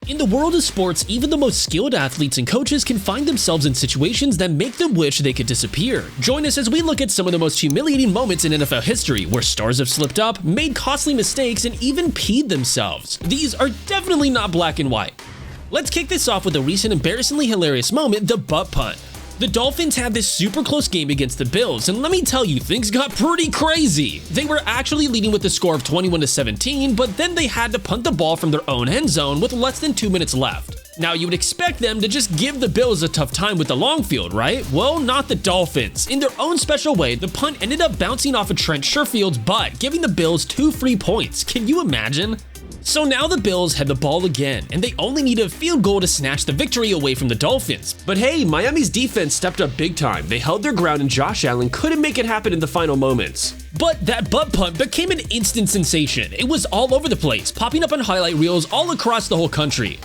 In the world of sports, even the most skilled athletes and coaches can find themselves in situations that make them wish they could disappear. Join us as we look at some of the most humiliating moments in NFL history where stars have slipped up, made costly mistakes, and even peed themselves. These are definitely not black and white. Let's kick this off with a recent embarrassingly hilarious moment, the butt punt. The Dolphins had this super close game against the Bills, and let me tell you, things got pretty crazy. They were actually leading with a score of 21-17, but then they had to punt the ball from their own end zone with less than 2 minutes left. Now, you would expect them to just give the Bills a tough time with the long field, right? Well, not the Dolphins. In their own special way, the punt ended up bouncing off of Trent Sherfield's butt, giving the Bills 2 free points. Can you imagine? So now the Bills had the ball again, and they only needed a field goal to snatch the victory away from the Dolphins. But hey, Miami's defense stepped up big time. They held their ground and Josh Allen couldn't make it happen in the final moments. But that butt punt became an instant sensation. It was all over the place, popping up on highlight reels all across the whole country.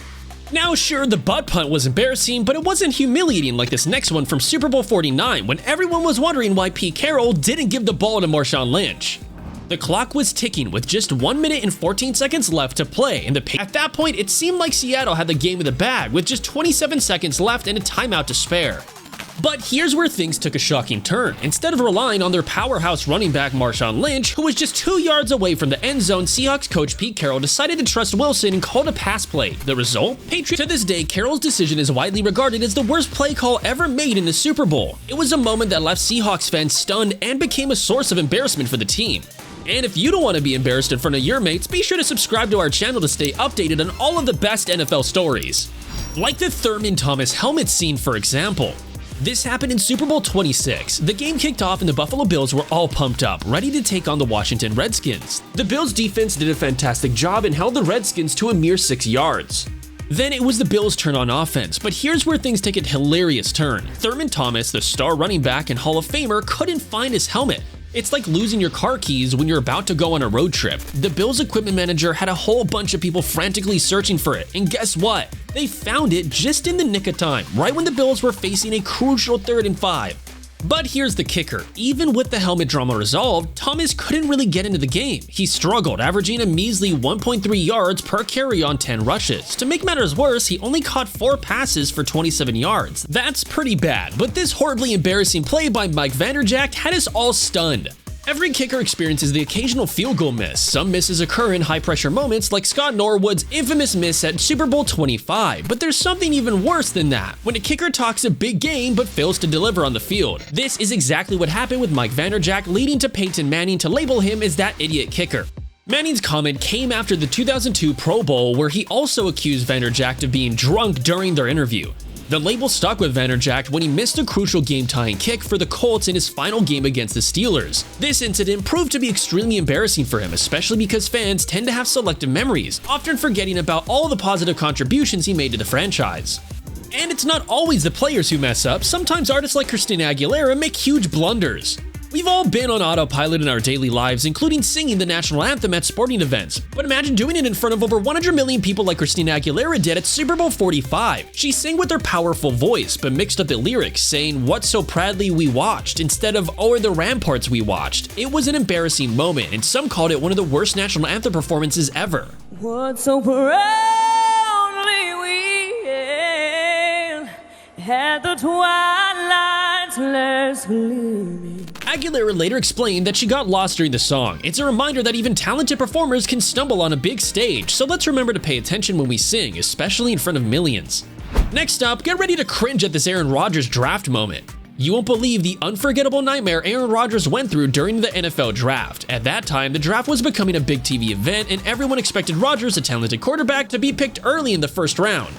Now sure, the butt punt was embarrassing, but it wasn't humiliating like this next one from Super Bowl 49 when everyone was wondering why Pete Carroll didn't give the ball to Marshawn Lynch. The clock was ticking with just 1 minute and 14 seconds left to play, and at that point it seemed like Seattle had the game in the bag with just 27 seconds left and a timeout to spare. But here's where things took a shocking turn. Instead of relying on their powerhouse running back Marshawn Lynch, who was just 2 yards away from the end zone, Seahawks coach Pete Carroll decided to trust Wilson and called a pass play. The result? Patriots. To this day, Carroll's decision is widely regarded as the worst play call ever made in the Super Bowl. It was a moment that left Seahawks fans stunned and became a source of embarrassment for the team. And if you don't want to be embarrassed in front of your mates, be sure to subscribe to our channel to stay updated on all of the best NFL stories. Like the Thurman Thomas helmet scene, for example. This happened in Super Bowl 26. The game kicked off and the Buffalo Bills were all pumped up, ready to take on the Washington Redskins. The Bills defense did a fantastic job and held the Redskins to a mere 6 yards. Then it was the Bills' turn on offense, but here's where things take a hilarious turn. Thurman Thomas, the star running back and Hall of Famer, couldn't find his helmet. It's like losing your car keys when you're about to go on a road trip. The Bills' equipment manager had a whole bunch of people frantically searching for it, and guess what? They found it just in the nick of time, right when the Bills were facing a crucial 3rd and 5. But here's the kicker. Even with the helmet drama resolved, Thomas couldn't really get into the game. He struggled, averaging a measly 1.3 yards per carry on 10 rushes. To make matters worse, he only caught 4 passes for 27 yards. That's pretty bad, but this horribly embarrassing play by Mike Vanderjag had us all stunned. Every kicker experiences the occasional field goal miss. Some misses occur in high-pressure moments like Scott Norwood's infamous miss at Super Bowl 25, but there's something even worse than that, when a kicker talks a big game but fails to deliver on the field. This is exactly what happened with Mike Vanderjag, leading to Peyton Manning to label him as that idiot kicker. Manning's comment came after the 2002 Pro Bowl, where he also accused Vanderjag of being drunk during their interview. The label stuck with Vanderjag when he missed a crucial game-tying kick for the Colts in his final game against the Steelers. This incident proved to be extremely embarrassing for him, especially because fans tend to have selective memories, often forgetting about all the positive contributions he made to the franchise. And it's not always the players who mess up. Sometimes artists like Christina Aguilera make huge blunders. We've all been on autopilot in our daily lives, including singing the national anthem at sporting events. But imagine doing it in front of over 100 million people like Christina Aguilera did at Super Bowl 45. She sang with her powerful voice, but mixed up the lyrics, saying, "What so proudly we watched," instead of "O'er the ramparts we watched." It was an embarrassing moment, and some called it one of the worst national anthem performances ever. What so proudly we hailed at the twilight's last gleaming. Aguilera later explained that she got lost during the song. It's a reminder that even talented performers can stumble on a big stage, so let's remember to pay attention when we sing, especially in front of millions. Next up, get ready to cringe at this Aaron Rodgers draft moment. You won't believe the unforgettable nightmare Aaron Rodgers went through during the NFL draft. At that time, the draft was becoming a big TV event, and everyone expected Rodgers, a talented quarterback, to be picked early in the first round.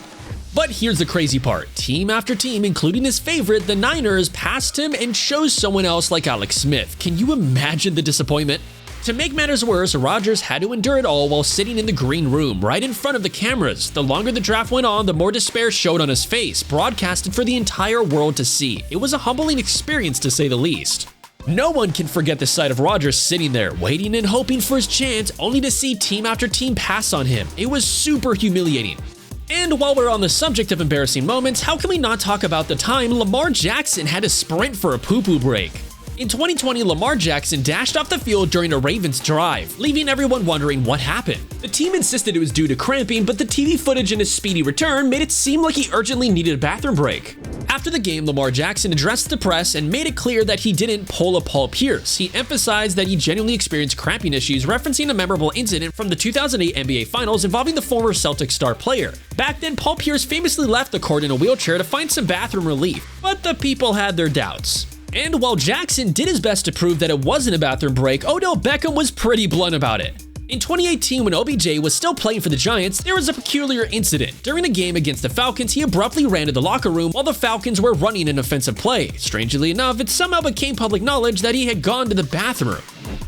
But here's the crazy part. Team after team, including his favorite, the Niners, passed him and chose someone else like Alex Smith. Can you imagine the disappointment? To make matters worse, Rodgers had to endure it all while sitting in the green room, right in front of the cameras. The longer the draft went on, the more despair showed on his face, broadcasted for the entire world to see. It was a humbling experience, to say the least. No one can forget the sight of Rodgers sitting there, waiting and hoping for his chance, only to see team after team pass on him. It was super humiliating. And while we're on the subject of embarrassing moments, how can we not talk about the time Lamar Jackson had to sprint for a poo-poo break? In 2020, Lamar Jackson dashed off the field during a Ravens drive, leaving everyone wondering what happened. The team insisted it was due to cramping, but the TV footage in his speedy return made it seem like he urgently needed a bathroom break. After the game, Lamar Jackson addressed the press and made it clear that he didn't pull a Paul Pierce. He emphasized that he genuinely experienced cramping issues, referencing a memorable incident from the 2008 NBA Finals involving the former Celtics star player. Back then, Paul Pierce famously left the court in a wheelchair to find some bathroom relief, but the people had their doubts. And while Jackson did his best to prove that it wasn't a bathroom break, Odell Beckham was pretty blunt about it. In 2018, when OBJ was still playing for the Giants, there was a peculiar incident. During a game against the Falcons, he abruptly ran to the locker room while the Falcons were running an offensive play. Strangely enough, it somehow became public knowledge that he had gone to the bathroom.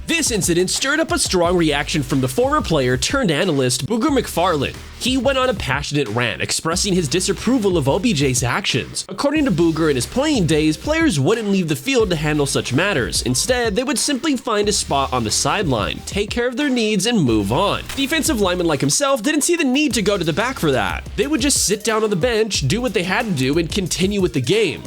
This incident stirred up a strong reaction from the former player turned analyst Booger McFarland. He went on a passionate rant expressing his disapproval of OBJ's actions. According to Booger, in his playing days, players wouldn't leave the field to handle such matters. Instead, they would simply find a spot on the sideline, take care of their needs, and move on. Defensive linemen like himself didn't see the need to go to the back for that. They would just sit down on the bench, do what they had to do, and continue with the game.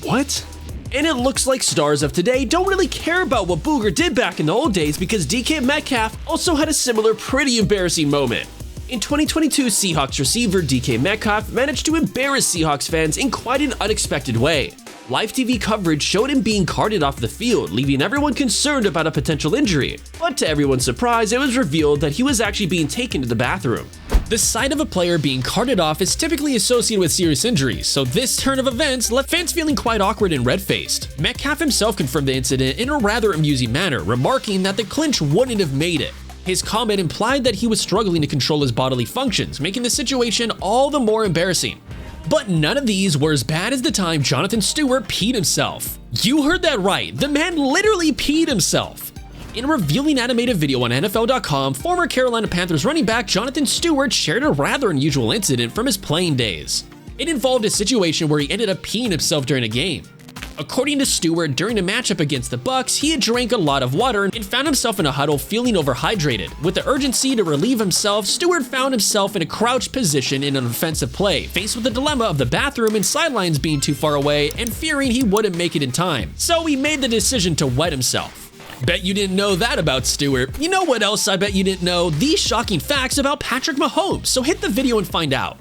What? And it looks like stars of today don't really care about what Booger did back in the old days because DK Metcalf also had a similar pretty embarrassing moment. In 2022, Seahawks receiver DK Metcalf managed to embarrass Seahawks fans in quite an unexpected way. Live TV coverage showed him being carted off the field, leaving everyone concerned about a potential injury. But to everyone's surprise, it was revealed that he was actually being taken to the bathroom. The sight of a player being carted off is typically associated with serious injuries, so this turn of events left fans feeling quite awkward and red-faced. Metcalf himself confirmed the incident in a rather amusing manner, remarking that the clinch wouldn't have made it. His comment implied that he was struggling to control his bodily functions, making the situation all the more embarrassing. But none of these were as bad as the time Jonathan Stewart peed himself. You heard that right, the man literally peed himself. In a revealing animated video on NFL.com, former Carolina Panthers running back Jonathan Stewart shared a rather unusual incident from his playing days. It involved a situation where he ended up peeing himself during a game. According to Stewart, during a matchup against the Bucks, he had drank a lot of water and found himself in a huddle feeling overhydrated. With the urgency to relieve himself, Stewart found himself in a crouched position in an offensive play, faced with the dilemma of the bathroom and sidelines being too far away and fearing he wouldn't make it in time. So he made the decision to wet himself. Bet you didn't know that about Stewart. You know what else I bet you didn't know? These shocking facts about Patrick Mahomes, so hit the video and find out.